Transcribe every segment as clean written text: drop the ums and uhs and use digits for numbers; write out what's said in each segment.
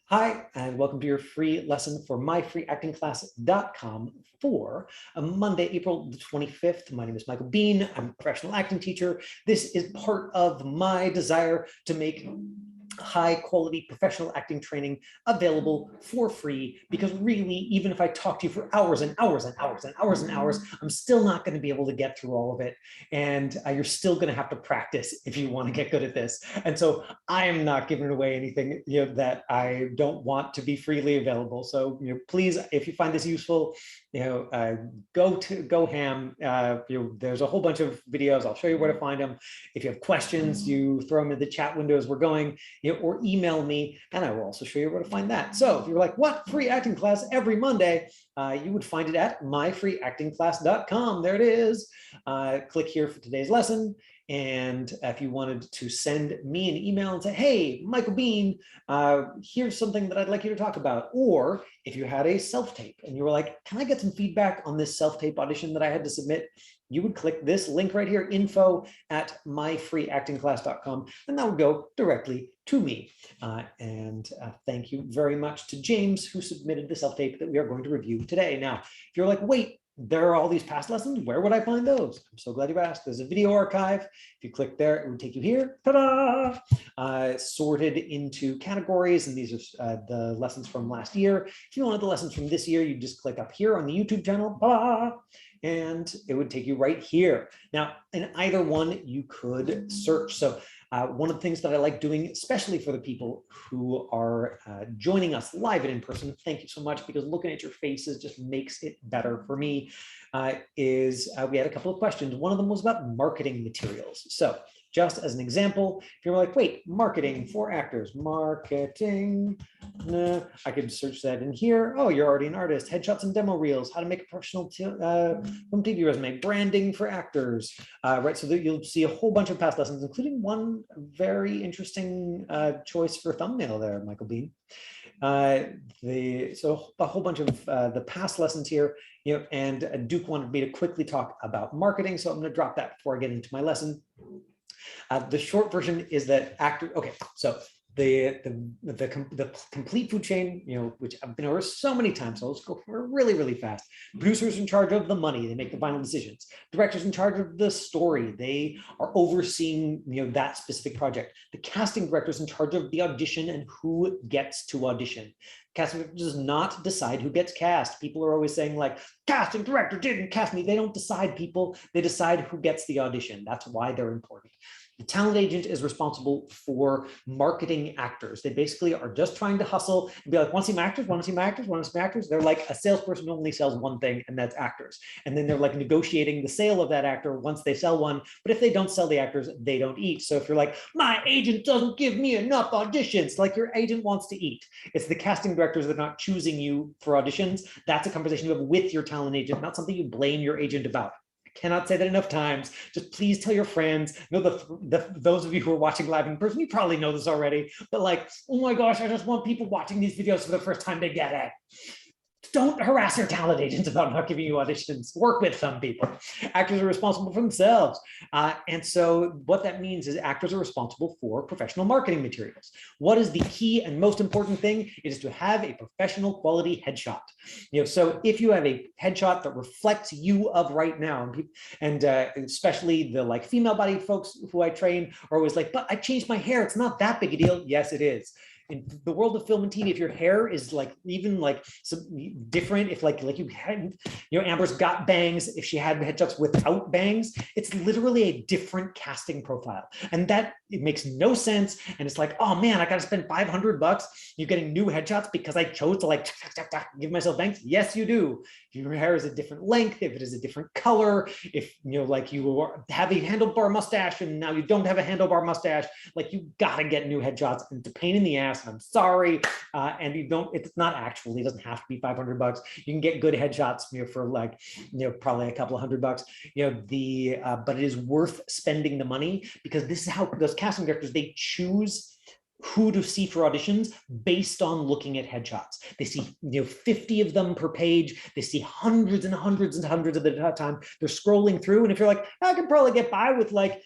Hi, and welcome to your free lesson for myfreeactingclass.com for Monday, April the 25th. My name is Michael Bean. I'm a professional acting teacher. This is part of my desire to make high quality professional acting training available for free, because really, even if I talk to you for hours and hours and hours and hours and hours, I'm still not going to be able to get through all of it. And you're still going to have to practice if you want to get good at this. And so I am not giving away anything that I don't want to be freely available. So please, if you find this useful, go ham. There's a whole bunch of videos. I'll show you where to find them. If you have questions, you throw them in the chat window as we're going, or email me, and I will also show you where to find that. So if you're like, what, free acting class every Monday? You would find it at myfreeactingclass.com. There it is. Click here for today's lesson. And if you wanted to send me an email and say, hey, Michael Bean, here's something that I'd like you to talk about. Or if you had a self-tape and you were like, can I get some feedback on this self-tape audition that I had to submit? You would click this link right here, info@myfreeactingclass.com, and that would go directly to me. Thank you very much to James, who submitted the self-tape that we are going to review today. Now, if you're like, wait, there are all these past lessons, where would I find those? I'm so glad you asked. There's a video archive. If you click there, it would take you here, ta-da! Sorted into categories, and these are the lessons from last year. If you wanted the lessons from this year, you just click up here on the YouTube channel, and it would take you right here. Now, in either one, you could search. So one of the things that I like doing, especially for the people who are joining us live and in person, thank you so much, because looking at your faces just makes it better for me, is we had a couple of questions. One of them was about marketing materials. So just as an example, if you're like, wait, marketing for actors, marketing, I could search that in here. Oh, you're already an artist. Headshots and demo reels, how to make a professional film TV resume, branding for actors, right? So that you'll see a whole bunch of past lessons, including one very interesting choice for thumbnail there, Michael Bean. So a whole bunch of the past lessons here, and Duke wanted me to quickly talk about marketing, so I'm going to drop that before I get into my lesson. The short version is that okay, so the complete food chain, which I've been over so many times, so let's go really, really fast. Producers in charge of the money, they make the final decisions. Directors in charge of the story, they are overseeing that specific project. The casting directors in charge of the audition and who gets to audition. Casting director does not decide who gets cast. People are always saying like, casting director didn't cast me. They don't decide people, they decide who gets the audition. That's why they're important. The talent agent is responsible for marketing actors. They basically are just trying to hustle and be like, want to see my actors, want to see my actors, want to see my actors. They're like a salesperson who only sells one thing, and that's actors. And then they're like negotiating the sale of that actor once they sell one. But if they don't sell the actors, they don't eat. So if you're like, my agent doesn't give me enough auditions, like your agent wants to eat. It's the casting directors that are not choosing you for auditions. That's a conversation you have with your talent agent, not something you blame your agent about. Cannot say that enough times. Just please tell your friends. Those of you who are watching live in person, you probably know this already, but like, oh my gosh, I just want people watching these videos for the first time to get it. Don't harass your talent agents about not giving you auditions. Work with some people. Actors are responsible for themselves. And so what that means is actors are responsible for professional marketing materials. What is the key and most important thing? It is to have a professional quality headshot. So if you have a headshot that reflects you of right now, and especially the like female bodied folks who I train are always like, but I changed my hair. It's not that big a deal. Yes, it is. In the world of film and TV, if your hair is like even like some different, if like you had, Amber's got bangs, if she had headshots without bangs, it's literally a different casting profile, and that it makes no sense. And it's like, oh man, I got to spend $500. You're getting new headshots because I chose to like give myself bangs. Yes, you do. If your hair is a different length, if it is a different color, if like you have a handlebar mustache and now you don't have a handlebar mustache, like you gotta get new headshots, and it's a pain in the ass. And I'm sorry, and you don't. It's not actually. It doesn't have to be $500. You can get good headshots, for like, probably a couple of $100. But it is worth spending the money, because this is how those casting directors, they choose who to see for auditions based on looking at headshots. They see 50 of them per page. They see hundreds and hundreds and hundreds of them at a time. They're scrolling through, and if you're like, I can probably get by with like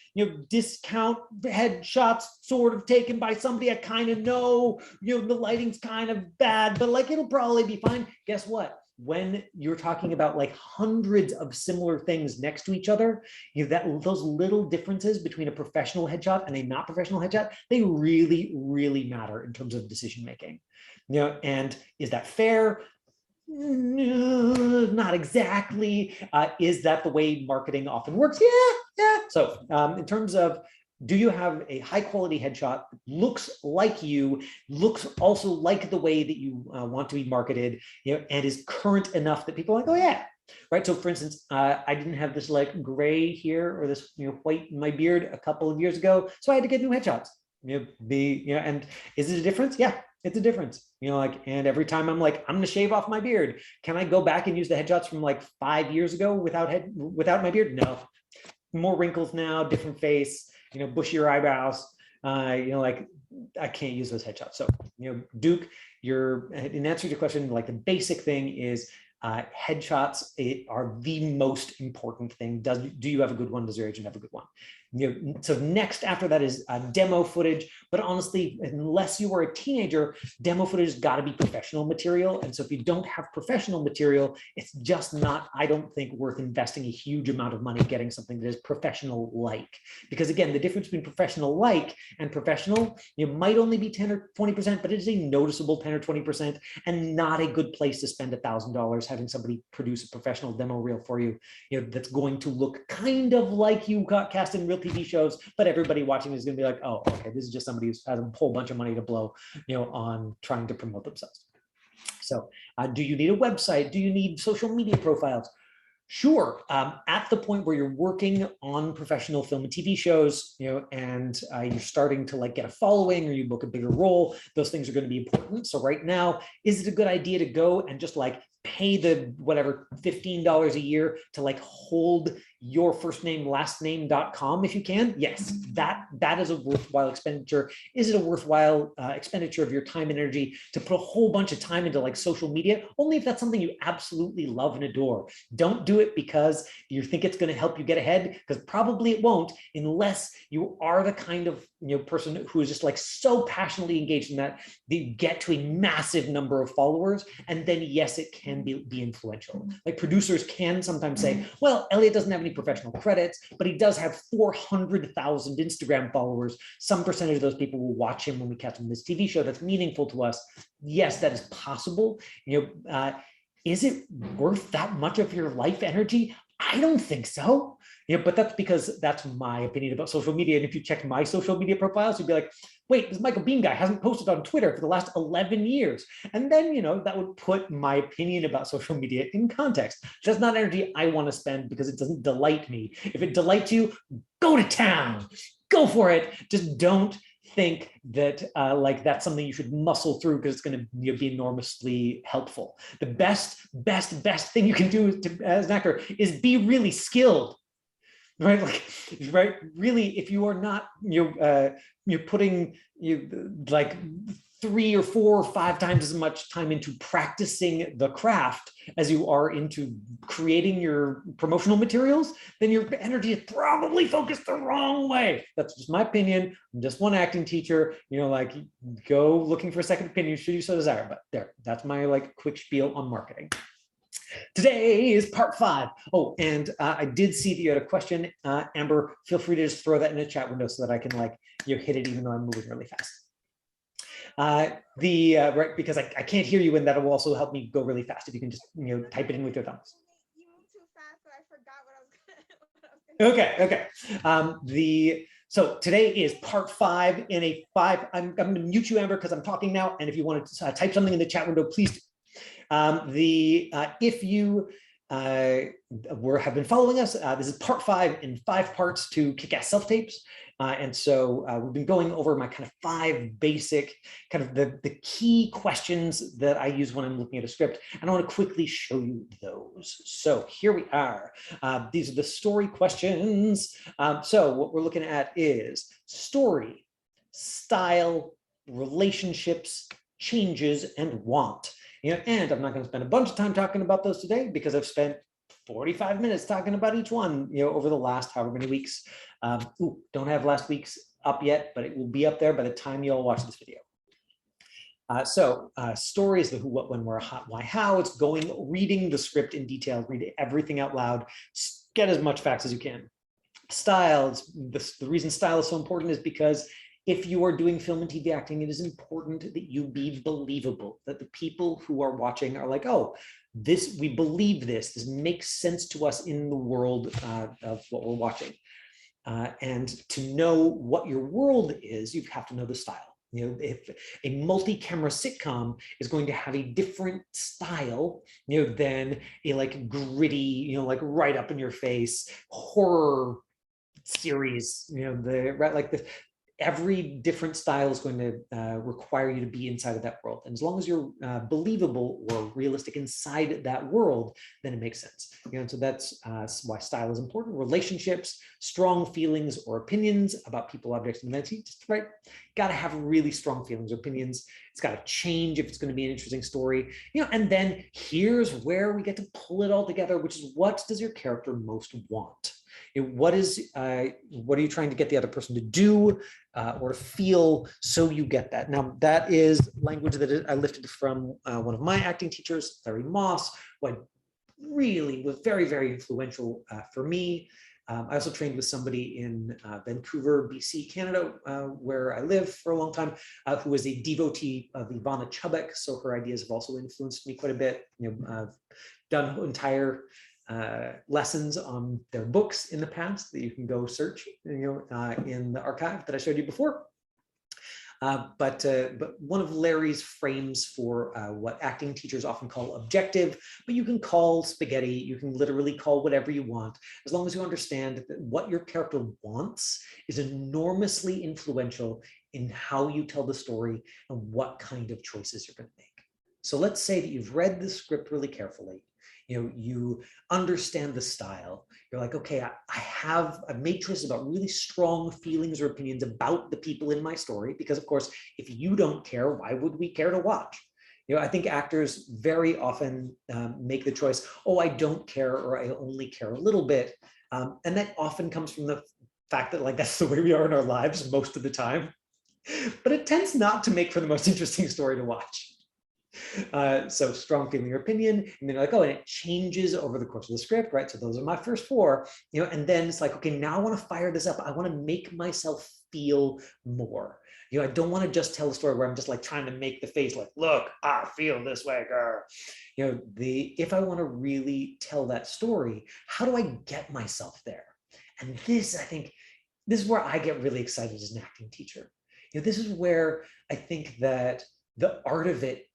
discount headshots sort of taken by somebody I kind of know, the lighting's kind of bad, but like it'll probably be fine. Guess what? When you're talking about like hundreds of similar things next to each other, those little differences between a professional headshot and a not professional headshot, they really, really matter in terms of decision making. And is that fair? Not exactly. Is that the way marketing often works? Yeah. So in terms of, do you have a high quality headshot, looks like you, looks also like the way that you want to be marketed, and is current enough that people are like, oh yeah, right? So for instance, I didn't have this like gray here or this white in my beard a couple of years ago, so I had to get new headshots. And is it a difference? Yeah, it's a difference. And every time I'm like, I'm gonna shave off my beard. Can I go back and use the headshots from like 5 years ago without my beard? No. More wrinkles now, different face, bushier eyebrows, like I can't use those headshots. So, Duke, in answer to your question, like the basic thing is headshots are the most important thing. Do you have a good one? Does your agent have a good one? So next after that is demo footage, but honestly, unless you are a teenager, demo footage has got to be professional material. And so if you don't have professional material, it's just not, I don't think, worth investing a huge amount of money getting something that is professional like. Because again, the difference between professional like and professional, might only be 10 or 20%, but it is a noticeable 10 or 20% and not a good place to spend $1,000 having somebody produce a professional demo reel for you, that's going to look kind of like you got cast in real TV shows, but everybody watching is going to be like, oh, okay, this is just somebody who's has a whole bunch of money to blow, on trying to promote themselves. So do you need a website? Do you need social media profiles? Sure. At the point where you're working on professional film and TV shows, and you're starting to like get a following or you book a bigger role, those things are going to be important. So right now, is it a good idea to go and just like pay the whatever $15 a year to like hold your first name last name.com if you can? Yes, that is a worthwhile expenditure. Is it a worthwhile expenditure of your time and energy to put a whole bunch of time into like social media? Only if that's something you absolutely love and adore. Don't do it because you think it's going to help you get ahead, because probably it won't, unless you are the kind of person who is just like so passionately engaged in that you get to a massive number of followers, and then yes, it can be influential. Like producers can sometimes say, well, Elliot doesn't have any professional credits, but he does have 400,000 Instagram followers. Some percentage of those people will watch him when we catch him in this TV show that's meaningful to us. Yes, that is possible. Is it worth that much of your life energy? I don't think so. But that's because that's my opinion about social media. And if you check my social media profiles, you'd be like, wait, this Michael Bean guy hasn't posted on Twitter for the last 11 years. And then, that would put my opinion about social media in context. That's not energy I want to spend because it doesn't delight me. If it delights you, go to town, go for it. Just don't think that like that's something you should muscle through because it's going to be enormously helpful. The best thing you can do as an actor is be really skilled. Right, really, if you are not, you're putting like 3 or 4 or 5 times as much time into practicing the craft as you are into creating your promotional materials, then your energy is probably focused the wrong way. That's just my opinion. I'm just one acting teacher. Like go looking for a second opinion should you so desire. But there, that's my like quick spiel on marketing. Today is part 5. Oh, and I did see that you had a question. Amber, feel free to just throw that in the chat window so that I can like hit it even though I'm moving really fast. Right, because I can't hear you, and that will also help me go really fast if you can just type it in with your thumbs. You moved too fast, so I forgot what I was gonna Okay. So today is part 5 in a 5. I'm going to mute you, Amber, because I'm talking now. And if you want to type something in the chat window, please do. If you have been following us, this is part 5 in 5 parts to Kick-Ass Self-Tapes. And so we've been going over my kind of 5 basic, kind of the key questions that I use when I'm looking at a script. And I want to quickly show you those. So here we are. These are the story questions. So what we're looking at is story, style, relationships, changes, and want. And I'm not going to spend a bunch of time talking about those today because I've spent 45 minutes talking about each one, over the last however many weeks. Don't have last week's up yet, but it will be up there by the time you all watch this video. Stories, the who, what, when, where, why, how. It's reading the script in detail, read everything out loud, get as much facts as you can. Style, the reason style is so important is because if you are doing film and TV acting, it is important that you be believable, that the people who are watching are like, oh, we believe this makes sense to us in the world of what we're watching. And to know what your world is, you have to know the style. If a multi-camera sitcom is going to have a different style, than a like gritty, like right up in your face horror series, every different style is going to require you to be inside of that world. And as long as you're believable or realistic inside that world, then it makes sense. So that's why style is important. Relationships, strong feelings or opinions about people, objects, and events. Just right, got to have really strong feelings or opinions. It's got to change if it's going to be an interesting story. And then here's where we get to pull it all together, which is, what does your character most want? What are you trying to get the other person to do or to feel, so you get that? Now, that is language that I lifted from one of my acting teachers, Larry Moss, who really was very, very influential for me. I also trained with somebody in Vancouver, BC, Canada, where I lived for a long time, who was a devotee of Ivana Chubbuck. So her ideas have also influenced me quite a bit. I've done entire lessons on their books in the past that you can go search, in the archive that I showed you before. But one of Larry's frames for what acting teachers often call objective, but you can call spaghetti, you can literally call whatever you want, as long as you understand that what your character wants is enormously influential in how you tell the story and what kind of choices you're going to make. So let's say that you've read the script really carefully. You understand the style. You're like, okay, I've made choices about really strong feelings or opinions about the people in my story, because of course, if you don't care, why would we care to watch? I think actors very often make the choice, oh, I don't care, or I only care a little bit. And that often comes from the fact that that's the way we are in our lives most of the time. But it tends not to make for the most interesting story to watch. So strong feeling or opinion, and then oh, and it changes over the course of the script, right? So those are my first four, and then it's like, okay, now I want to fire this up. I want to make myself feel more. I don't want to just tell a story where I'm just trying to make the face look, I feel this way, girl. If I want to really tell that story, how do I get myself there? And this, I think, this is where I get really excited as an acting teacher. This is where I think that the art of it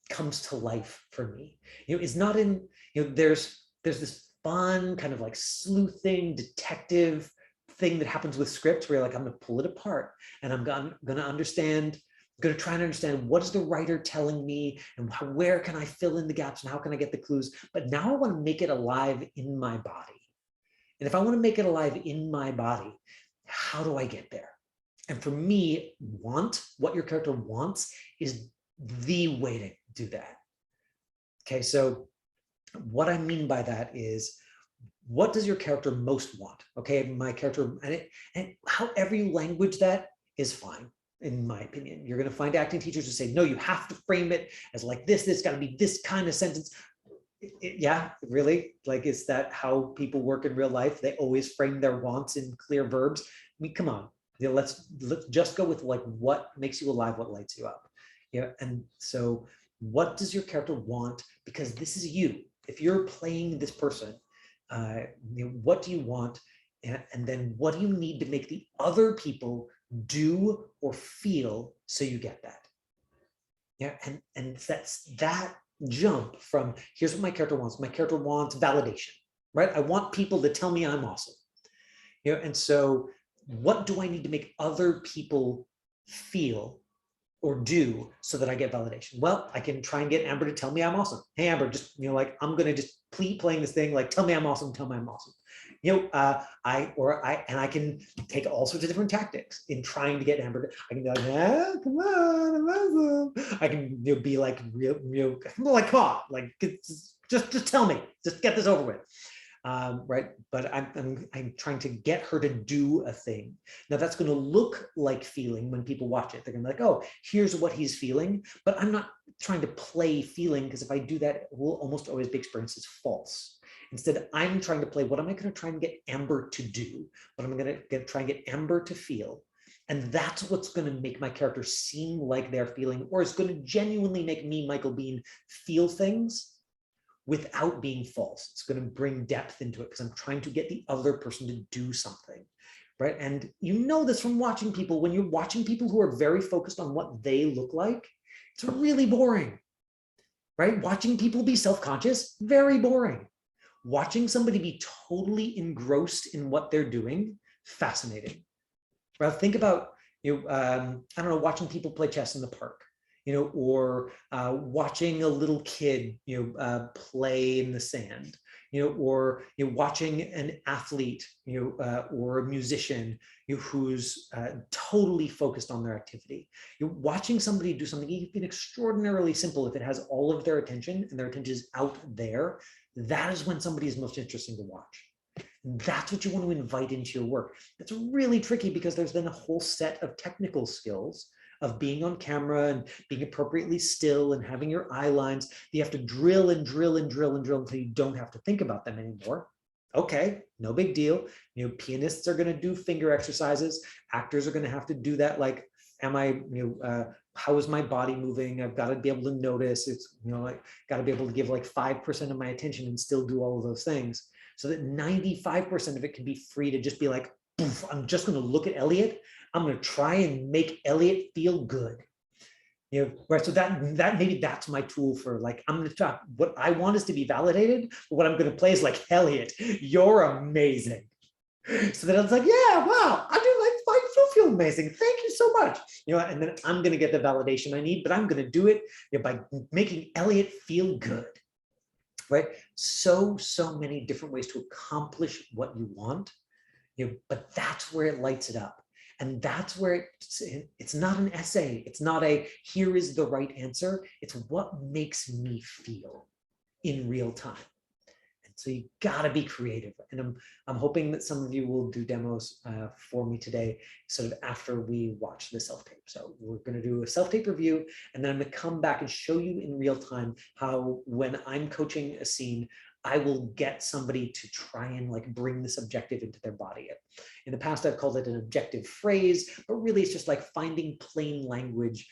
comes to life for me. It's not in, there's this fun kind of sleuthing detective thing that happens with scripts where you're I'm going to pull it apart and I'm going to understand, going to try and understand what is the writer telling me and where can I fill in the gaps and how can I get the clues. But now I want to make it alive in my body. And if I want to make it alive in my body, how do I get there? And for me, what your character wants is the way to do that. Okay, so what I mean by that is, what does your character most want? Okay, my character, and however you language that is fine, in my opinion. You're going to find acting teachers who say, no, you have to frame it as this got to be this kind of sentence. Yeah, really? Is that how people work in real life? They always frame their wants in clear verbs. I mean, come on. Let's just go with what makes you alive, what lights you up. And so what does your character want? Because this is you. If you're playing this person, what do you want? And then what do you need to make the other people do or feel so you get that? Yeah, and that's that jump from, here's what my character wants. My character wants validation, right? I want people to tell me I'm awesome. And so what do I need to make other people feel or do so that I get validation? Well, I can try and get Amber to tell me I'm awesome. Hey, Amber, just, I'm going to just keep playing this thing, tell me I'm awesome, tell me I'm awesome. I can take all sorts of different tactics in trying to get Amber. I can be like, ah, come on, I'm awesome. I can be like like, come on, like just tell me, just get this over with. Right? But I'm trying to get her to do a thing. Now that's going to look like feeling when people watch it. They're going to be like, oh, here's what he's feeling. But I'm not trying to play feeling, because if I do that, it will almost always be experienced as false. Instead, I'm trying to play, what am I going to try and get Amber to do? What am I going to try and get Amber to feel? And that's what's going to make my character seem like they're feeling, or it's going to genuinely make me, Michael Bean, feel things without being false. It's going to bring depth into it because I'm trying to get the other person to do something, right? And you know this from watching people. When you're watching people who are very focused on what they look like, it's really boring, right? Watching people be self-conscious, very boring. Watching somebody be totally engrossed in what they're doing, fascinating. Well, think about, I don't know, watching people play chess in the park, or watching a little kid, play in the sand, or watching an athlete, or a musician, who's totally focused on their activity. You're watching somebody do something even extraordinarily simple. If it has all of their attention and their attention is out there, that is when somebody is most interesting to watch. That's what you want to invite into your work. It's really tricky because there's then a whole set of technical skills of being on camera and being appropriately still and having your eye lines. You have to drill and drill and drill and drill until you don't have to think about them anymore. Okay, no big deal. Pianists are going to do finger exercises. Actors are going to have to do that. Like, how is my body moving? I've got to be able to notice. It's, like, got to be able to give like 5% of my attention and still do all of those things, so that 95% of it can be free to just be like, I'm just going to look at Elliot. I'm going to try and make Elliot feel good. Right. So that maybe that's my tool for, like, I'm going to talk. What I want is to be validated. But what I'm going to play is like, Elliot, you're amazing. So that it's like, yeah, wow, I feel amazing. Thank you so much. And then I'm going to get the validation I need, but I'm going to do it by making Elliot feel good. Right? So many different ways to accomplish what you want, but that's where it lights it up. And that's where it's not an essay. It's not a, here is the right answer. It's what makes me feel in real time. And so you gotta be creative. And I'm hoping that some of you will do demos for me today, sort of after we watch the self-tape. So we're gonna do a self-tape review, and then I'm gonna come back and show you in real time how, when I'm coaching a scene, I will get somebody to try and like bring this objective into their body. In the past, I've called it an objective phrase, but really it's just like finding plain language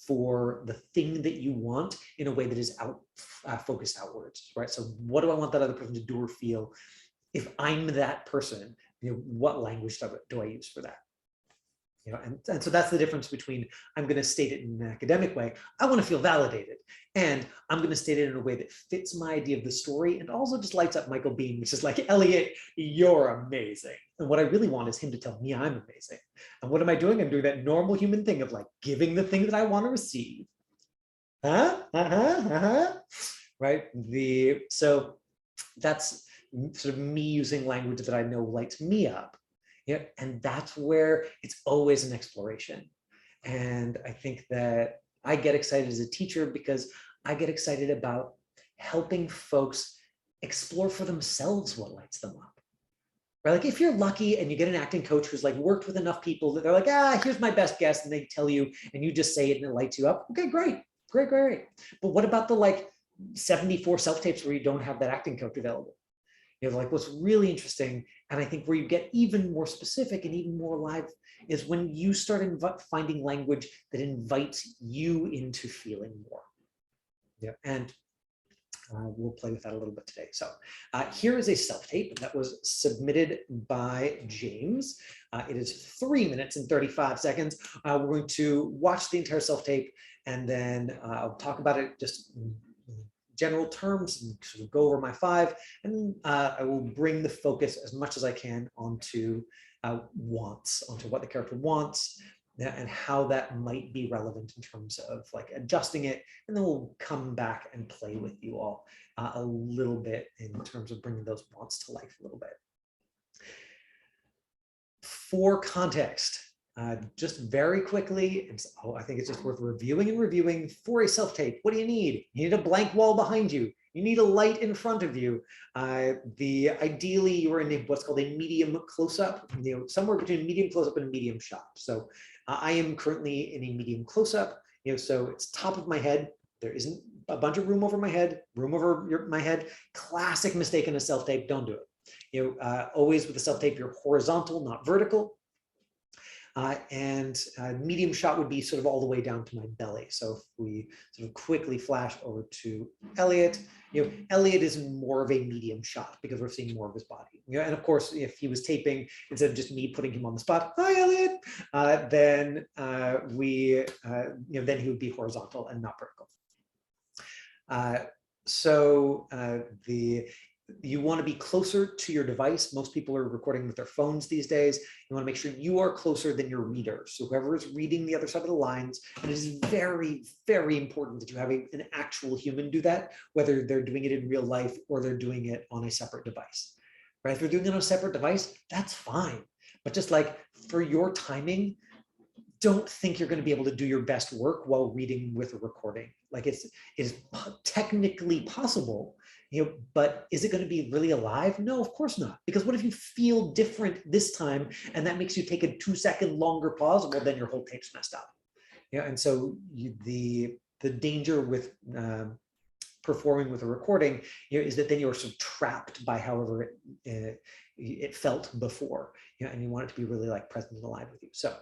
for the thing that you want in a way that is focused outwards, right? So what do I want that other person to do or feel? If I'm that person, what language do I use for that? And so that's the difference between, I'm going to state it in an academic way, I want to feel validated, and I'm going to state it in a way that fits my idea of the story and also just lights up Michael Bean, which is like, Elliot, you're amazing. And what I really want is him to tell me I'm amazing. And what am I doing? I'm doing that normal human thing of like giving the thing that I want to receive. Right? So that's sort of me using language that I know lights me up. And that's where it's always an exploration. And I think that I get excited as a teacher because I get excited about helping folks explore for themselves what lights them up. Right? Like, if you're lucky and you get an acting coach who's like worked with enough people that they're like, here's my best guess, and they tell you, and you just say it and it lights you up. Okay, great. But what about the like 74 self-tapes where you don't have that acting coach available? Like, what's really interesting, and I think where you get even more specific and even more alive, is when you start finding language that invites you into feeling more. And we'll play with that a little bit today. So here is a self-tape that was submitted by James. It is 3 minutes and 35 seconds. We're going to watch the entire self-tape, and then I'll talk about it just general terms and sort of go over my 5, and I will bring the focus as much as I can onto wants, onto what the character wants, and how that might be relevant in terms of like adjusting it. And then we'll come back and play with you all a little bit in terms of bringing those wants to life a little bit. for context, just very quickly, I think it's just worth reviewing and reviewing for a self-tape. What do you need? You need a blank wall behind you. You need a light in front of you. Ideally, you're in what's called a medium close-up, somewhere between medium close-up and medium shot. So I am currently in a medium close-up, so it's top of my head. There isn't a bunch of room over my head, my head. Classic mistake in a self-tape, don't do it. Always with a self-tape, you're horizontal, not vertical. And medium shot would be sort of all the way down to my belly. So if we sort of quickly flash over to Elliot, Elliot is more of a medium shot because we're seeing more of his body. And of course, if he was taping, instead of just me putting him on the spot, hi Elliot, then then he would be horizontal and not vertical. You want to be closer to your device. Most people are recording with their phones these days. You want to make sure you are closer than your reader. So whoever is reading the other side of the lines, and it is very, very important that you have an actual human do that, whether they're doing it in real life or they're doing it on a separate device. Right? If they're doing it on a separate device, that's fine. But just like for your timing, don't think you're going to be able to do your best work while reading with a recording. Like it's technically possible, but is it going to be really alive? No, of course not. Because what if you feel different this time and that makes you take a 2-second longer pause? Well, then your whole tape's messed up. And so the danger with performing with a recording is that then you're sort of trapped by however it felt before, and you want it to be really like present and alive with you. So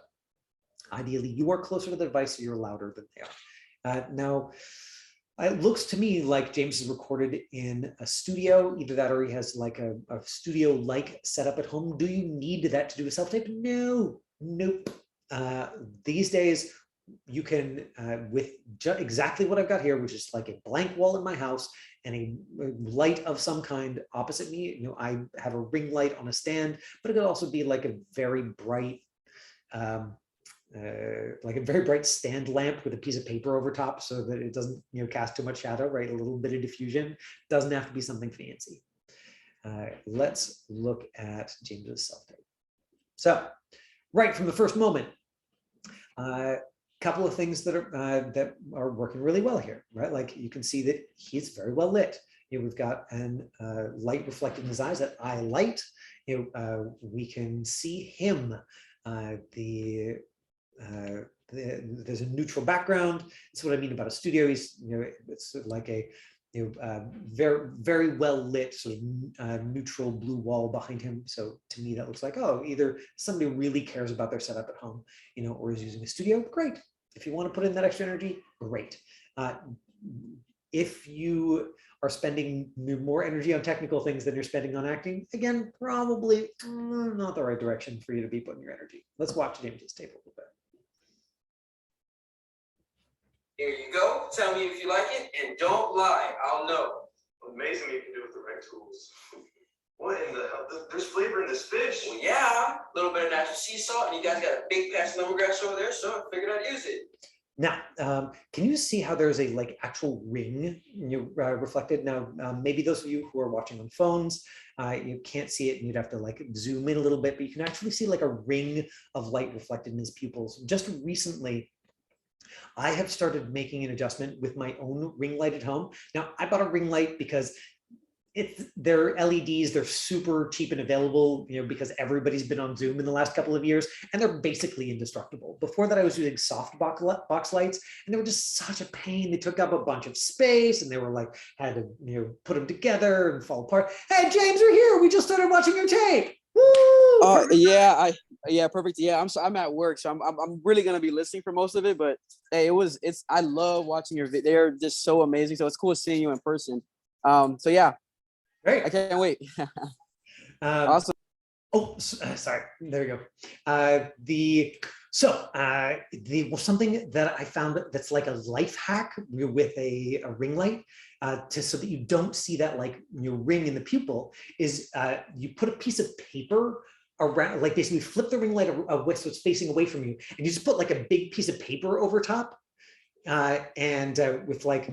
ideally, you are closer to the device, so you're louder than they are. Now, it looks to me like James is recorded in a studio, either that or he has like a studio-like setup at home. Do you need that to do a self-tape? No, nope. These days, you can, with exactly what I've got here, which is like a blank wall in my house and a light of some kind opposite me. I have a ring light on a stand, but it could also be like a very bright, stand lamp with a piece of paper over top so that it doesn't cast too much shadow, right? A little bit of diffusion. Doesn't have to be something fancy. Let's look at James's self-tape. So right from the first moment, couple of things that are working really well here, right? Like you can see that he's very well lit. We've got an light reflected in his eyes, that eye light. We can see him. There's a neutral background. That's what I mean about a studio. He's, it's like a very, very well lit sort of neutral blue wall behind him. So to me, that looks like, oh, either somebody really cares about their setup at home, or is using a studio. Great. If you want to put in that extra energy, great. If you are spending more energy on technical things than you're spending on acting, again, probably not the right direction for you to be putting your energy. Let's watch James's tape a little bit. Here you go. Tell me if you like it, and don't lie. I'll know. Amazing what you can do with the right tools. What in the hell? There's flavor in this fish. Well, yeah, a little bit of natural sea salt, and you guys got a big patch of lemongrass over there, so I figured I'd use it. Now, can you see how there's a actual ring reflected? Now, maybe those of you who are watching on phones, you can't see it and you'd have to zoom in a little bit, but you can actually see a ring of light reflected in his pupils. Just recently, I have started making an adjustment with my own ring light at home. Now, I bought a ring light because they're LEDs, they're super cheap and available, because everybody's been on Zoom in the last couple of years, and they're basically indestructible. Before that, I was using soft box lights, and they were just such a pain. They took up a bunch of space, and they were had to, put them together and fall apart. Hey, James, we're here. We just started watching your tape. Woo! Yeah, perfect. Yeah, I'm at work, so I'm really gonna be listening for most of it. But hey, I love watching your video. They're just so amazing. So it's cool seeing you in person. So yeah. Great. I can't wait. Awesome. Oh, sorry. There you go. Something that I found that's like a life hack with a ring light, so that you don't see that ring in the pupil, is you put a piece of paper around, basically flip the ring light away so it's facing away from you, and you just put a big piece of paper over top. With I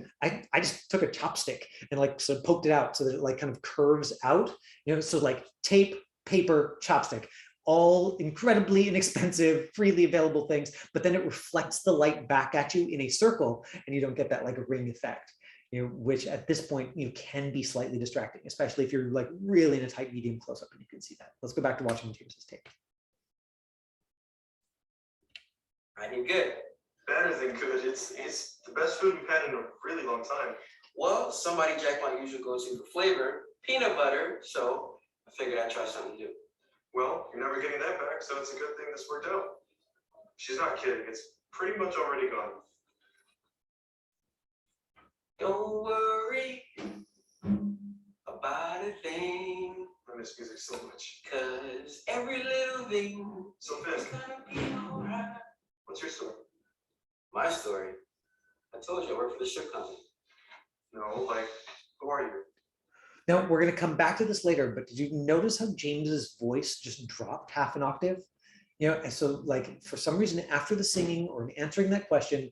just took a chopstick and sort of poked it out so that it kind of curves out, so tape, paper, chopstick, all incredibly inexpensive, freely available things, but then it reflects the light back at you in a circle and you don't get that like a ring effect, which at this point, can be slightly distracting, especially if you're like really in a tight medium close up and you can see that. Let's go back to watching James's tape. I did good. Better than good. It's the best food we've had in a really long time. Well, somebody jacked my usual go-to for flavor, peanut butter, so I figured I'd try something new. Well, you're never getting that back, so it's a good thing this worked out. She's not kidding. It's pretty much already gone. Don't worry about a thing, I miss music so much. cause every little thing So Finn, is gonna be alright. what's your story? My story? I told you I work for the ship company. No, like, who are you? Now we're going to come back to this later, but did you notice how James's voice just dropped half an octave? And so like for some reason after the singing or answering that question,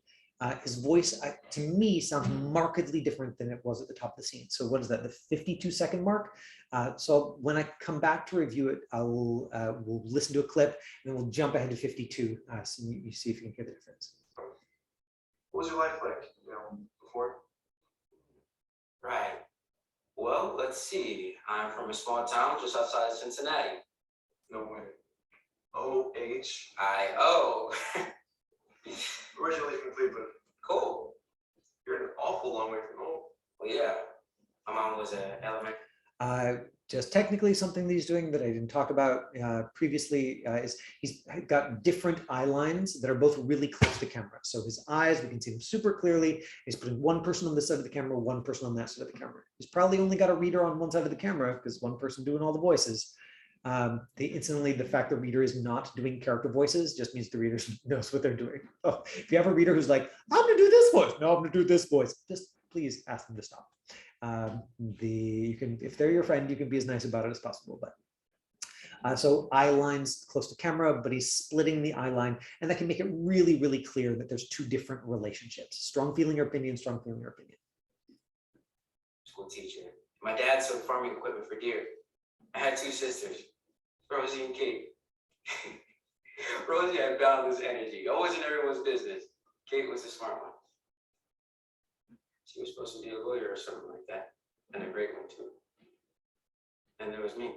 his voice to me sounds markedly different than it was at the top of the scene. So what is that, the 52-second mark? So when I come back to review it, we'll listen to a clip and then we'll jump ahead to 52. So you see if you can hear the difference. What was your life like, before? Right. Well, let's see. I'm from a small town just outside of Cincinnati. No way. O-H. I-O. Originally from Cleveland. Cool. You're an awful long way from home. Well, yeah. My mom was an elementary. Just technically something that he's doing that I didn't talk about previously is he's got different eye lines that are both really close to camera. So his eyes, we can see them super clearly. He's putting one person on this side of the camera, one person on that side of the camera. He's probably only got a reader on one side of the camera because one person doing all the voices. Incidentally, the fact the reader is not doing character voices just means the reader knows what they're doing. Oh, if you have a reader who's like, I'm gonna do this voice, no, I'm gonna do this voice, just please ask them to stop. If they're your friend, you can be as nice about it as possible. But so eye lines close to camera, but he's splitting the eye line, and that can make it really, really clear that there's two different relationships: strong feeling or opinion, strong feeling or opinion. School teacher. My dad sold farming equipment for deer. I had two sisters, Rosie and Kate. Rosie had boundless energy, always in everyone's business. Kate was the smart one. She was supposed to be a lawyer or something like that, and a great one too. And there was me.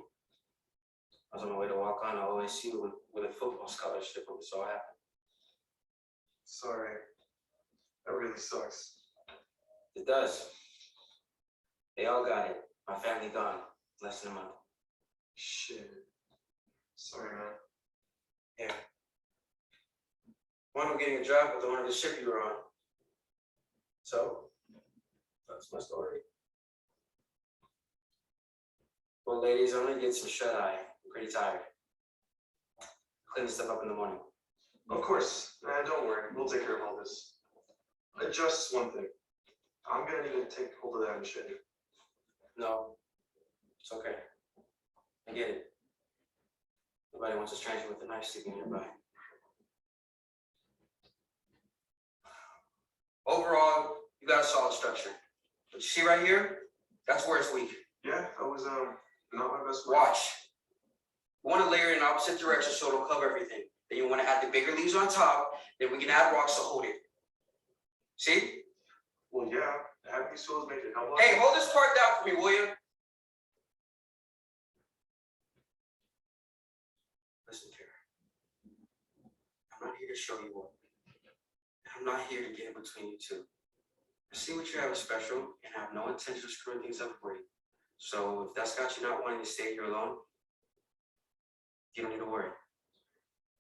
I was on my way to walk on to OSU with a football scholarship when this all happened. Sorry. That really sucks. It does. They all got it. My family gone. Less than a month. Shit. Sorry, man. Yeah. Wound up getting a job with the one of the ship you were on. So, that's my story. Well, ladies, I'm gonna get some shut-eye. I'm pretty tired. Clean stuff up in the morning. Of course. Don't worry. We'll take care of all this. Just one thing. I'm gonna need to take hold of that machete. No, it's okay. I get it. Nobody wants a stranger with a knife sticking nearby. Overall, you got a solid structure. But you see right here, that's where it's weak. Yeah, that was not my best work. Watch. You want to layer it in opposite direction so it'll cover everything. Then you want to add the bigger leaves on top, then we can add rocks to hold it. See? Well, yeah. Have these tools make it help? Hey, hold this part down for me, will you? Listen, Kara. I'm not here to show you what. I'm not here to get in between you two. I see what you have is special and have no intention of screwing things up for you. So if that's got you not wanting to stay here alone, you don't need to worry.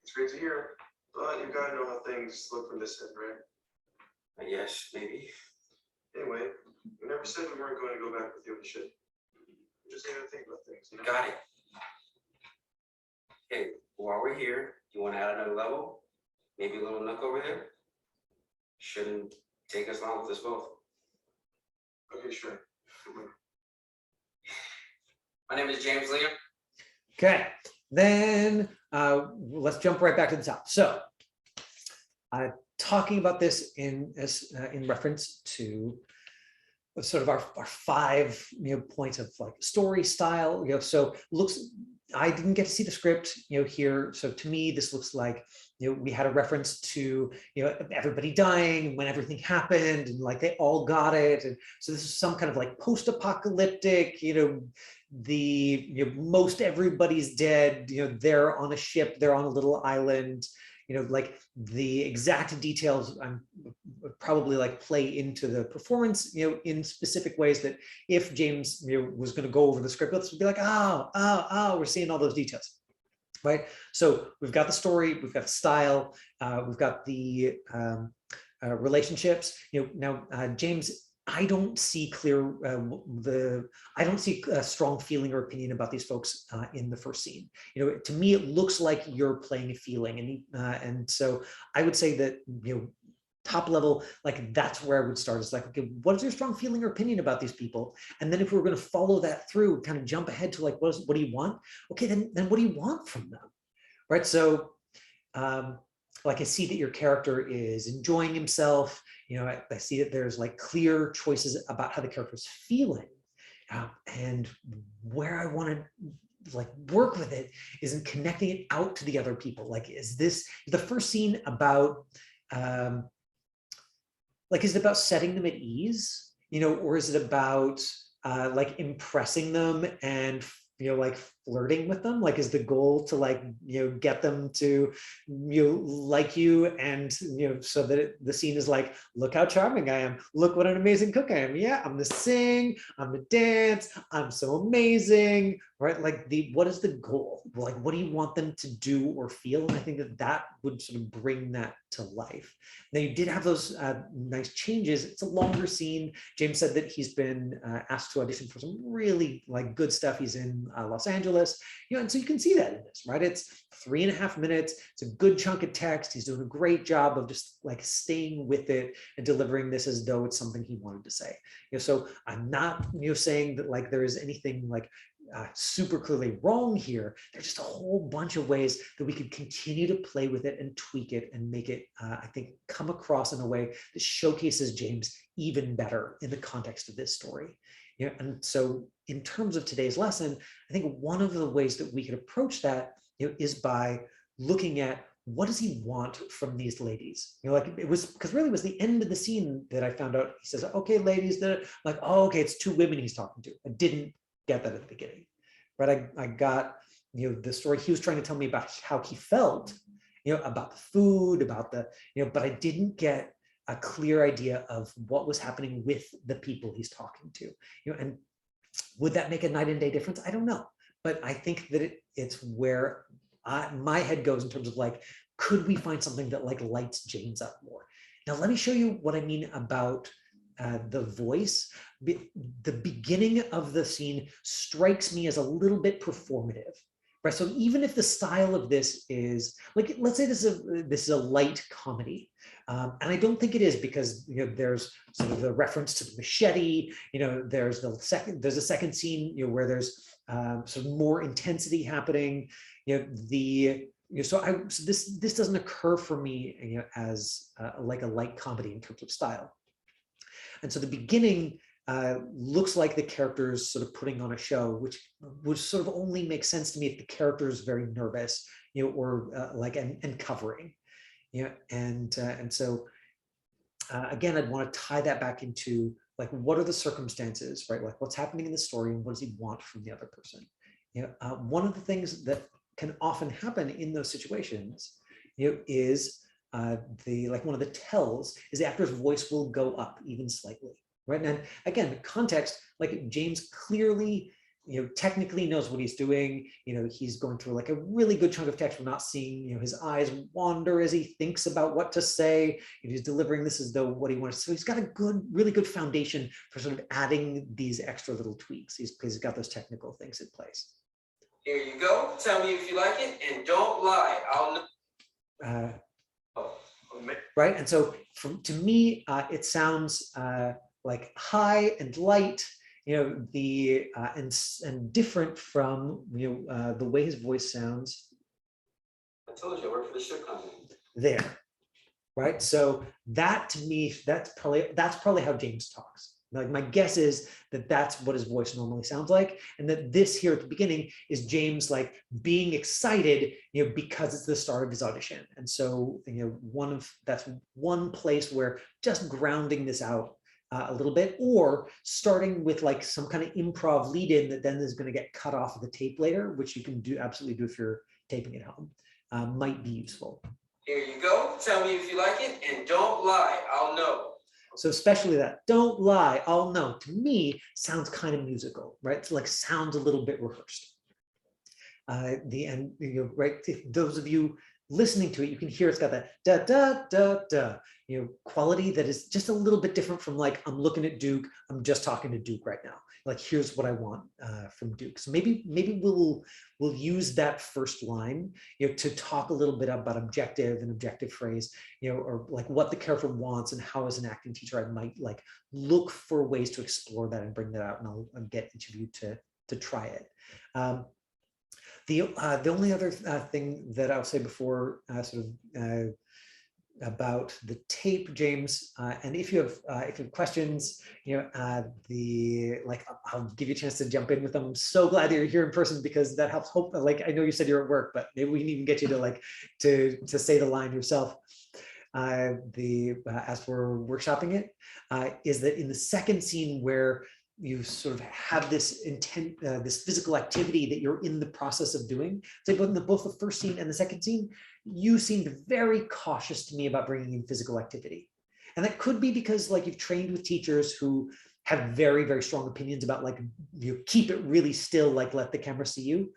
It's great to hear, but you gotta know how things look from this end, right? Yes, maybe. Anyway, we never said we weren't going to go back with you and shit. We just gotta think about things. Got it. Hey, while we're here, you want to add another level? Maybe a little nook over there? Shouldn't take us long with us both. Okay, sure. My name is James Liam. Okay, then let's jump right back to the top. So, talking about this in reference to sort of our five points of like story style. So I didn't get to see the script, here. So to me, this looks like, we had a reference to, everybody dying when everything happened, and like they all got it. And so this is some kind of like post-apocalyptic, most everybody's dead, they're on a ship, they're on a little island, like the exact details probably like play into the performance, in specific ways that if James, was going to go over the script, let's be like, we're seeing all those details, right? So we've got the story, we've got the style, we've got the relationships. Now James, I don't see I don't see a strong feeling or opinion about these folks in the first scene. To me, it looks like you're playing a feeling, and so I would say that top level, like that's where I would start. Is like, okay, what is your strong feeling or opinion about these people? And then if we're going to follow that through, kind of jump ahead to like, what do you want? Okay, then what do you want from them, right? So, like I see that your character is enjoying himself. I see that there's like clear choices about how the character is feeling, and where I want to like work with it is in connecting it out to the other people. Like, is the first scene about? Like, is it about setting them at ease, or is it about like impressing them and, like flirting with them? Like, is the goal to like, get them to, like you, and, so that the scene is like, look how charming I am. Look what an amazing cook I am. Yeah, I'm gonna sing, I'm gonna dance, I'm so amazing, right? Like what is the goal? Like, what do you want them to do or feel? And I think that would sort of bring that to life. Now, you did have those nice changes. It's a longer scene. James said that he's been asked to audition for some really like good stuff. He's in Los Angeles, and so you can see that in this, right? It's 3.5 minutes. It's a good chunk of text. He's doing a great job of just like staying with it and delivering this as though it's something he wanted to say. So I'm not, saying that like there is anything like super clearly wrong here. There's just a whole bunch of ways that we could continue to play with it and tweak it and make it, I think, come across in a way that showcases James even better in the context of this story. And so in terms of today's lesson, I think one of the ways that we could approach that, is by looking at what does he want from these ladies? Like it was, because really it was the end of the scene that I found out. He says, okay, ladies, that like, oh, okay, it's 2 women he's talking to. I didn't get that at the beginning, right? I got, the story he was trying to tell me about how he felt, about the food, about the, but I didn't get a clear idea of what was happening with the people he's talking to, and would that make a night and day difference? I don't know, but I think that it's where my head goes in terms of like, could we find something that like lights James up more? Now, let me show you what I mean about the voice. The beginning of the scene strikes me as a little bit performative, right? So even if the style of this is like, let's say this is a light comedy, and I don't think it is, because there's sort of the reference to the machete. There's a second scene where there's sort of more intensity happening. So this doesn't occur for me as like a light comedy in terms of style. And so the beginning looks like the character's sort of putting on a show, which would sort of only make sense to me if the character is very nervous, or like and covering, and so again, I'd want to tie that back into like, what are the circumstances, right? Like, what's happening in the story, and what does he want from the other person? One of the things that can often happen in those situations, is one of the tells is the actor's voice will go up even slightly, right? And again, context, like James clearly, technically knows what he's doing. He's going through like a really good chunk of text. We're not seeing, his eyes wander as he thinks about what to say. He's delivering this as though what he wants. So he's got a really good foundation for sort of adding these extra little tweaks. He's got those technical things in place. Here you go. Tell me if you like it, and don't lie. I'll right. And so to me, it sounds like high and light, and different from, the way his voice sounds. I told you I work for the ship company. There, right? So that to me, that's probably how James talks, Like my guess is that that's what his voice normally sounds like, and that this here at the beginning is James like being excited, because it's the start of his audition. And so, that's one place where just grounding this out a little bit, or starting with like some kind of improv lead in that then is going to get cut off of the tape later, which you can absolutely do if you're taping at home, might be useful. Here you go. Tell me if you like it, and don't lie. I'll know. So especially that "don't lie, I'll know" to me sounds kind of musical, right? It's like sounds a little bit rehearsed. Right? Those of you listening to it, you can hear it's got that da da da da, quality that is just a little bit different from like, I'm looking at Duke, I'm just talking to Duke right now. Like, here's what I want from Duke. So maybe we'll use that first line, to talk a little bit about objective phrase, or like what the character wants, and how as an acting teacher I might like look for ways to explore that and bring that out. And I'll get each of you to try it. The only other thing that I'll say before about the tape, James, and if you have questions, I'll give you a chance to jump in with them. I'm so glad that you're here in person, because that helps. Like, I know you said you're at work, but maybe we can even get you to say the line yourself. As we're workshopping it, is that in the second scene where you sort of have this intent, this physical activity that you're in the process of doing. So both the first scene and the second scene, you seemed very cautious to me about bringing in physical activity. And that could be because like you've trained with teachers who have very, very strong opinions about like, you keep it really still, like let the camera see you.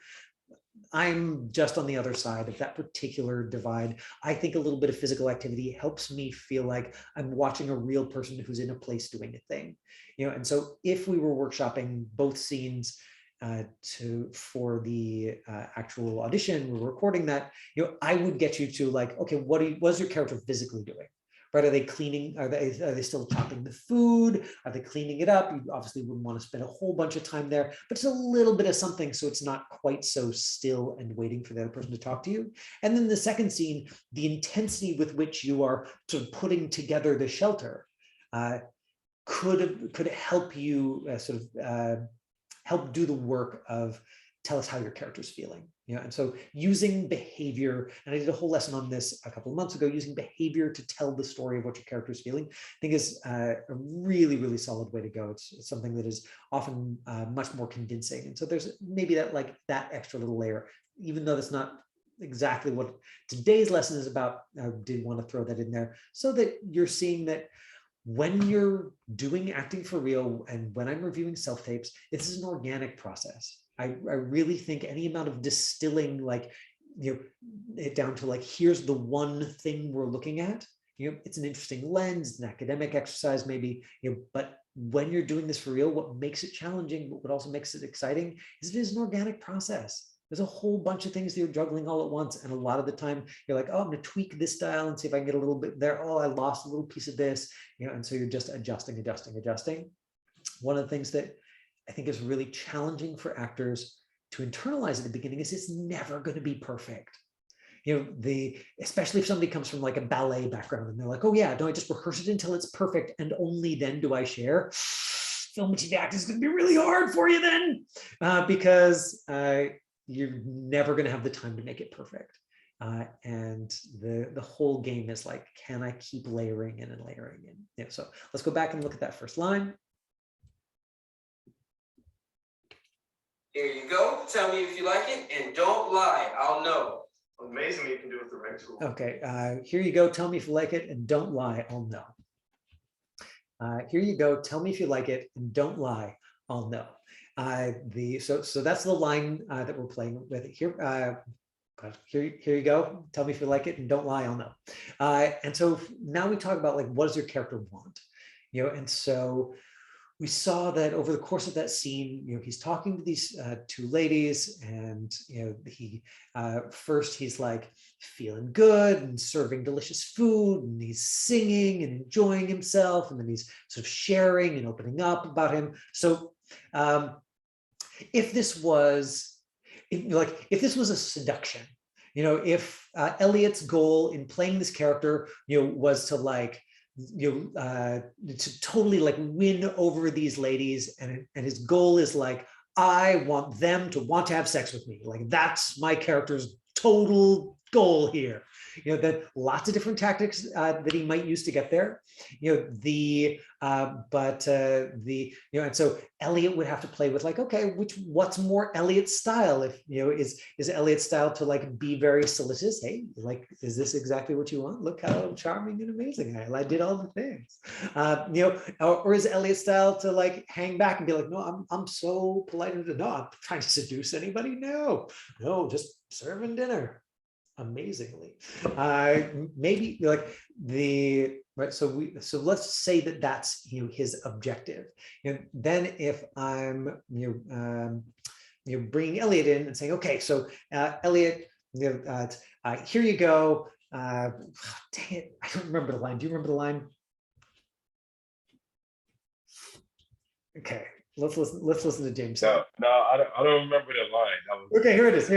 I'm just on the other side of that particular divide. I think a little bit of physical activity helps me feel like I'm watching a real person who's in a place doing a thing, and so if we were workshopping both scenes for the actual audition, we're recording that, I would get you to like, okay, what's your character physically doing? Right? Are they cleaning? Are they still chopping the food? Are they cleaning it up? You obviously wouldn't want to spend a whole bunch of time there, but it's a little bit of something, so it's not quite so still and waiting for the other person to talk to you. And then the second scene, the intensity with which you are sort of putting together the shelter could help you help do the work of tell us how your character's feeling. And so using behavior, and I did a whole lesson on this a couple of months ago, using behavior to tell the story of what your character is feeling, I think is a really, really solid way to go. It's something that is often much more convincing. And so there's maybe that extra little layer, even though that's not exactly what today's lesson is about. I did want to throw that in there so that you're seeing that when you're doing acting for real, and when I'm reviewing self-tapes, this is an organic process. I really think any amount of distilling, it down to here's the one thing we're looking at, it's an interesting lens, it's an academic exercise maybe, but when you're doing this for real, what makes it challenging, but what also makes it exciting is it is an organic process. There's a whole bunch of things that you're juggling all at once. And a lot of the time you're like, oh, I'm gonna tweak this style and see if I can get a little bit there. Oh, I lost a little piece of this, and so you're just adjusting. One of the things that I think is really challenging for actors to internalize at the beginning is it's never going to be perfect. Especially if somebody comes from like a ballet background and they're like, oh yeah, no, I just rehearse it until it's perfect and only then do I share. Film and TV acting is going to be really hard for you then, because you're never going to have the time to make it perfect. And the whole game is like, can I keep layering in and layering in? So let's go back and look at that first line. Here you go. Tell me if you like it, and don't lie. I'll know. Amazing you can do it with the right tool. Okay, here you go. Tell me if you like it, and don't lie. I'll know. Here you go. Tell me if you like it, and don't lie. I'll know. So that's the line that we're playing with here. Here you go. Tell me if you like it, and don't lie. I'll know. And so now we talk about what does your character want, and so we saw that over the course of that scene, he's talking to these two ladies, and first he's like feeling good and serving delicious food, and he's singing and enjoying himself, and then he's sort of sharing and opening up about him. So if this was a seduction, if Elliot's goal in playing this character, was to to totally like win over these ladies, and his goal is like, I want them to want to have sex with me. Like that's my character's total goal here. That lots of different tactics that he might use to get there. And so Elliot would have to play with like, okay, what's more Elliot's style? If is Elliot's style to like be very solicitous? Hey, like, is this exactly what you want? Look how charming and amazing I did all the things. Or is Elliot's style to like hang back and be like, no, I'm so polite and no, I'm trying to seduce anybody. No, just serving dinner amazingly. Maybe like so let's say that that's his objective. Then if I'm bringing Elliot in and saying, okay, so Elliot, here you go. Dang it, I don't remember the line. Do you remember the line? Okay, let's listen to James. No, I don't remember the line. Okay, here it is.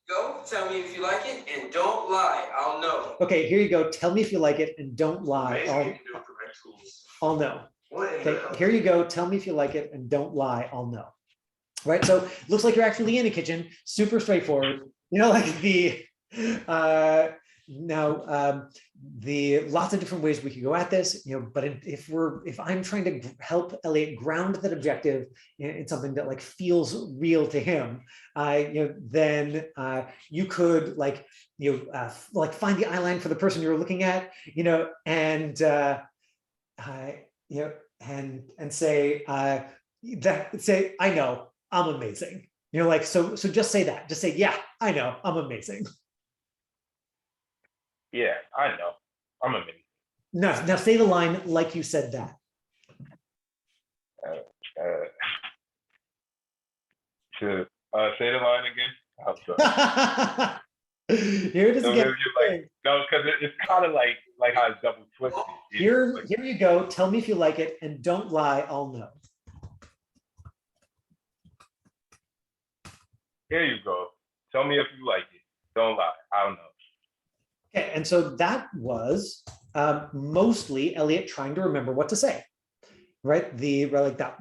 Go, tell me if you like it, and don't lie, I'll know. Okay, here you go. Tell me if you like it, and don't lie. Amazing you can do it for red tools. I'll know. What in Okay, the hell? here you go. Tell me if you like it, and don't lie. I'll know. Right. So looks like you're actually in a kitchen. Super straightforward. Like the the lots of different ways we could go at this. But if I'm trying to help Elliot ground that objective in something that like feels real to him, then you could like find the eye line for the person you're looking at, and say I know I'm amazing. So just say that. Just say, yeah, I know I'm amazing. Yeah, I know. I'm amazing. Now say the line like you said that. To say the line again. I'm sorry. Here it is So again. if you're like, no, because it's kind of like how it's double twisted. Here Like, you go. Tell me if you like it, and don't lie. I'll know. here you go. Tell me if you like it. Don't lie. I don't know. Okay, and so that was mostly Elliot trying to remember what to say, right? That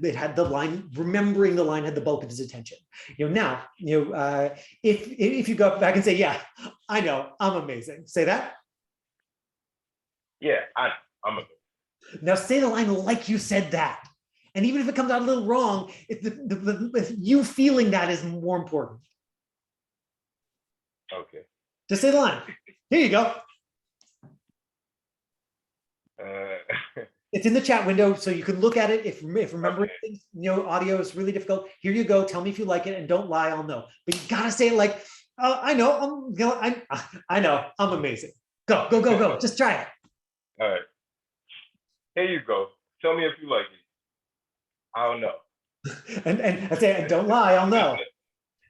it had the line, remembering the line had the bulk of his attention. Now, if you go back and say, yeah, I know, I'm amazing. Say that. Yeah, I know. I'm amazing. Now say the line like you said that. And even if it comes out a little wrong, if you feeling that is more important. Okay. Just say the line. Here you go. It's in the chat window, so you can look at it. If remembering things, audio is really difficult. Here you go. Tell me if you like it, and don't lie. I'll know. But you gotta say it like, I know. I know. I'm amazing. Go. Just try it. All right. Here you go. Tell me if you like it. I don't know. and I say, and don't lie. I'll know.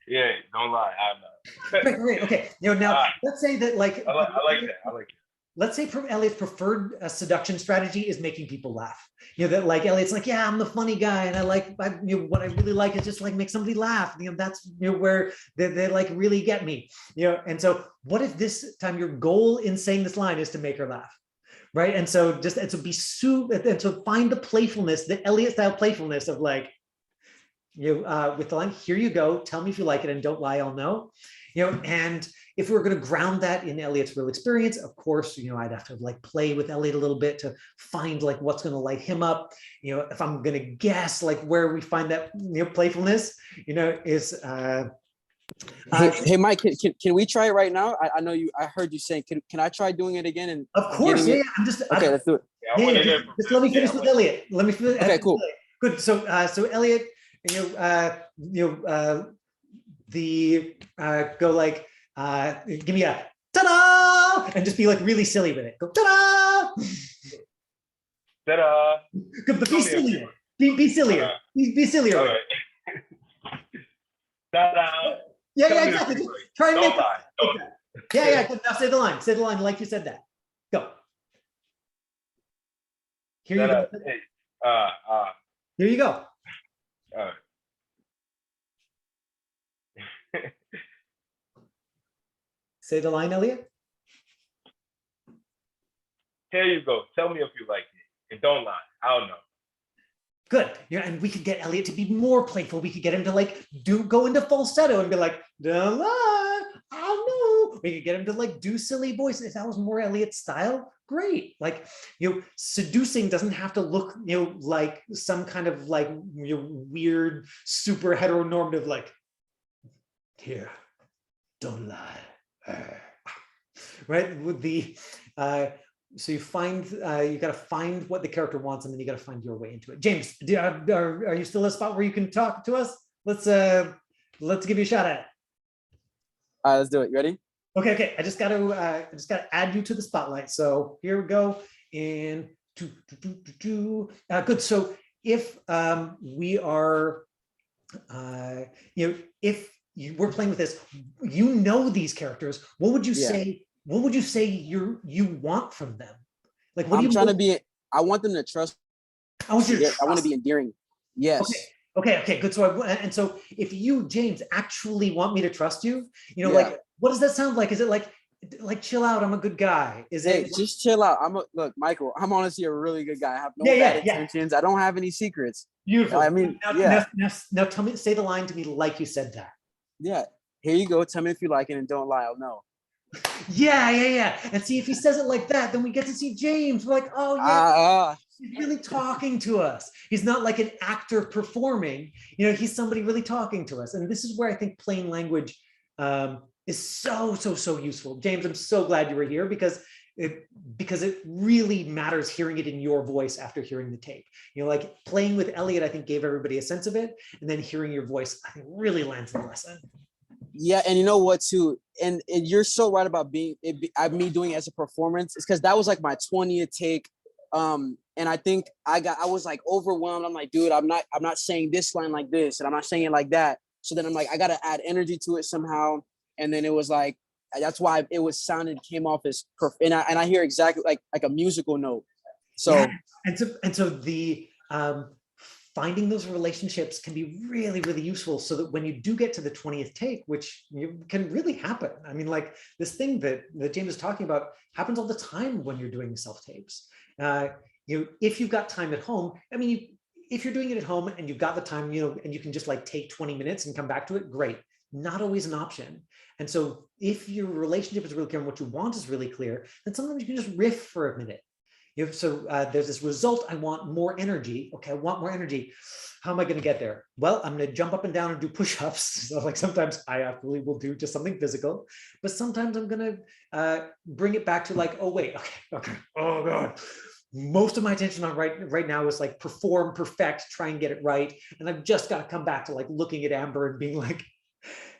Yeah, don't lie. I know. Great. Okay. Now let's say that like I like that. I like it. Let's say Elliot's preferred seduction strategy is making people laugh. That like Elliot's like, yeah, I'm the funny guy, and what I really like is just like make somebody laugh. That's where they like really get me. And so what if this time your goal in saying this line is to make her laugh, right? And so find the playfulness, the Elliot style playfulness of like, with the line, here you go, tell me if you like it, and don't lie, I'll know. And if we were going to ground that in Elliot's real experience, of course, I'd have to like play with Elliot a little bit to find like what's going to light him up. If I'm going to guess like where we find that playfulness, is hey Mike, can we try it right now? I know I heard you saying, can I try doing it again? And of course, yeah. I'm just okay. Let's do it. Yeah, just let me finish with Elliot. Let me finish. Okay, cool. Good. So Elliot, go like, give me a ta-da, and just be like really silly with it. Go ta-da. Ta-da. Good, but be sillier. Be sillier. Be sillier. All right. Ta-da. Yeah, exactly. Just try and Don't make lie. Don't. Yeah. Good. Now say the line. Say the line like you said that. Go. Here you go. Hey, Here you go. all right. Say the line, Elliot. Here you go. Tell me if you like it. And don't lie. I don't know. Good. Yeah, and we could get Elliot to be more playful. We could get him to like go into falsetto and be like, don't lie, I know. We could get him to like do silly voices. If that was more Elliot's style, great. Like, seducing doesn't have to look, like some kind of like, weird, super heteronormative, like, here, don't lie. Right? With the so you got to find what the character wants, and then you got to find your way into it. James, are you still at a spot where you can talk to us? Let's give you a shot at it. All right, let's do it. You ready? Okay. I just got to add you to the spotlight. So here we go. And good. So if we are, if we're playing with this, these characters, what would you say? What would you say you want from them? Like, what I'm do you trying to be? I want them to trust. I want you to I want to be endearing. Yes. Okay, good. So if you, James, actually want me to trust you, like, what does that sound like? Is it like chill out, I'm a good guy? Is it just chill out? Look, Michael, I'm honestly a really good guy. I have no bad intentions. I don't have any secrets. Beautiful. I mean, now tell me, say the line to me like you said that. Yeah. Here you go. Tell me if you like it and don't lie. I'll know. Yeah. And see, if he says it like that, then we get to see James. We're like, oh yeah, he's really talking to us. He's not like an actor performing. He's somebody really talking to us. And this is where I think plain language is so useful. James, I'm so glad you were here because it really matters hearing it in your voice after hearing the tape. Like playing with Elliot, I think gave everybody a sense of it, and then hearing your voice, I think really lands the lesson. Yeah, and you know what too, and you're so right about me doing it as a performance. It's because that was like my 20th take, and I think I was like overwhelmed. I'm like, dude, I'm not saying this line like this, and I'm not saying it like that. So then I'm like, I gotta add energy to it somehow, and then it was like, that's why came off as perfect, and I hear exactly like a musical note. So and so the finding those relationships can be really, really useful, so that when you do get to the 20th take, which can really happen. I mean, like this thing that James is talking about happens all the time when you're doing self-tapes. If you've got time at home, I mean, if you're doing it at home and you've got the time, and you can just like take 20 minutes and come back to it, great. Not always an option. And so if your relationship is really clear and what you want is really clear, then sometimes you can just riff for a minute. There's this result, I want more energy. Okay, I want more energy. How am I going to get there? Well, I'm going to jump up and down and do push-ups. So like sometimes I actually will do just something physical, but sometimes I'm going to bring it back to like, oh wait, okay, oh God. Most of my attention on right now is like perform, perfect, try and get it right. And I've just got to come back to like looking at Amber and being like,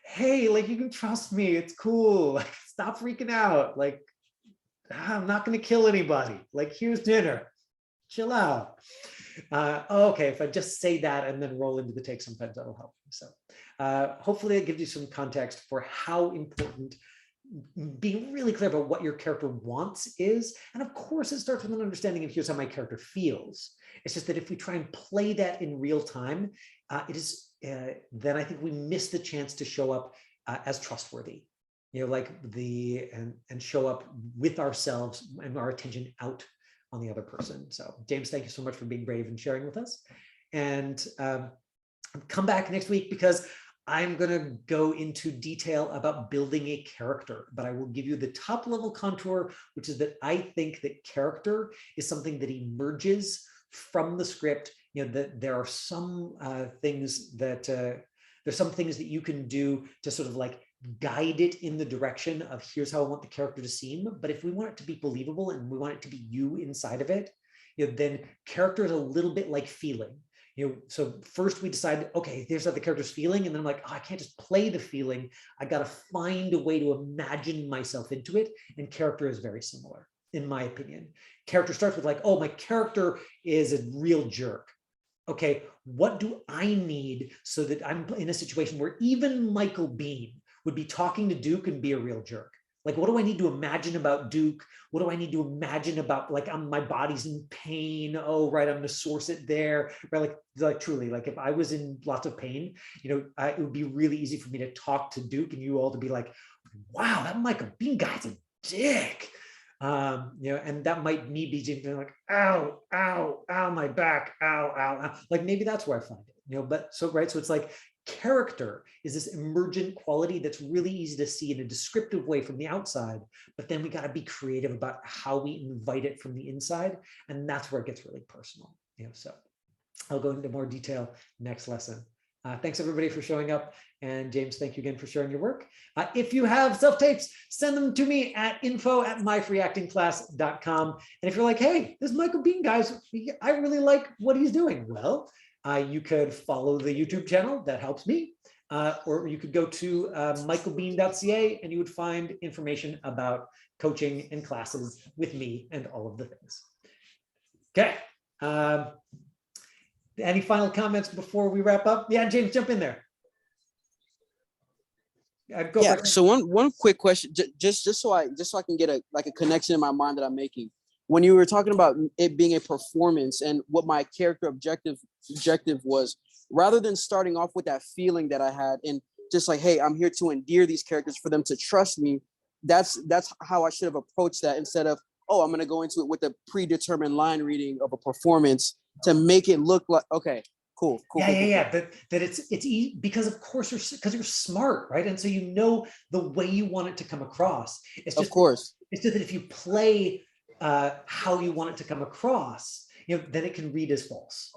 hey, like you can trust me, it's cool. Like stop freaking out. Like, I'm not going to kill anybody. Like, here's dinner. Chill out. Okay, if I just say that and then roll into the take, sometimes that'll help. So hopefully it gives you some context for how important being really clear about what your character wants is. And of course, it starts with an understanding of here's how my character feels. It's just that if we try and play that in real time, then I think we miss the chance to show up as trustworthy. And show up with ourselves and our attention out on the other person. So James, thank you so much for being brave and sharing with us. And come back next week because I'm going to go into detail about building a character, but I will give you the top level contour, which is that I think that character is something that emerges from the script. That there are some things that you can do to sort of like guide it in the direction of here's how I want the character to seem. But if we want it to be believable and we want it to be you inside of it, then character is a little bit like feeling. So first we decide, okay, here's how the character's feeling. And then I'm like, oh, I can't just play the feeling. I got to find a way to imagine myself into it. And character is very similar, in my opinion. Character starts with like, oh, my character is a real jerk. Okay, what do I need so that I'm in a situation where even Michael Biehn would be talking to Duke and be a real jerk? Like, what do I need to imagine about Duke? What do I need to imagine about, like, my body's in pain. Oh, right, I'm going to source it there. Right, like truly, like if I was in lots of pain, it would be really easy for me to talk to Duke and you all to be like, wow, that Michael Biehn guy's a dick. And that might me be like, ow, ow, ow, my back, ow, ow, ow. Like maybe that's where I find it, but so it's like character is this emergent quality that's really easy to see in a descriptive way from the outside, but then we got to be creative about how we invite it from the inside. And that's where it gets really personal, so I'll go into more detail next lesson. Thanks everybody for showing up. And James, thank you again for sharing your work. If you have self-tapes, send them to me at info@myfreeactingclass.com. And if you're like, hey, this Michael Bean guy's, I really like what he's doing. Well, you could follow the YouTube channel, that helps me. Or you could go to michaelbean.ca and you would find information about coaching and classes with me and all of the things. Okay. Any final comments before we wrap up? Yeah, James, jump in there. So one quick question, just so I can get a connection in my mind that I'm making. When you were talking about it being a performance and what my character objective was, rather than starting off with that feeling that I had and just like, hey, I'm here to endear these characters for them to trust me. That's how I should have approached that, instead of, oh, I'm going to go into it with a predetermined line reading of a performance to make it look like, okay, cool. That it's easy because of course you're smart, right? And so the way you want it to come across. It's just, of course, it's just that if you play how you want it to come across, then it can read as false.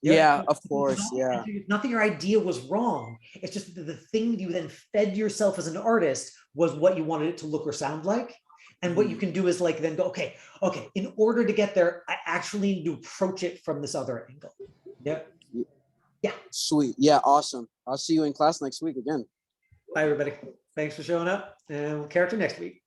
Yeah, of course. Yeah. Not that your idea was wrong. It's just that the thing you then fed yourself as an artist was what you wanted it to look or sound like. And what you can do is like then go, okay, in order to get there, I actually need to approach it from this other angle. Yeah. Sweet. Yeah, awesome. I'll see you in class next week again. Bye, everybody. Thanks for showing up, and we'll character next week.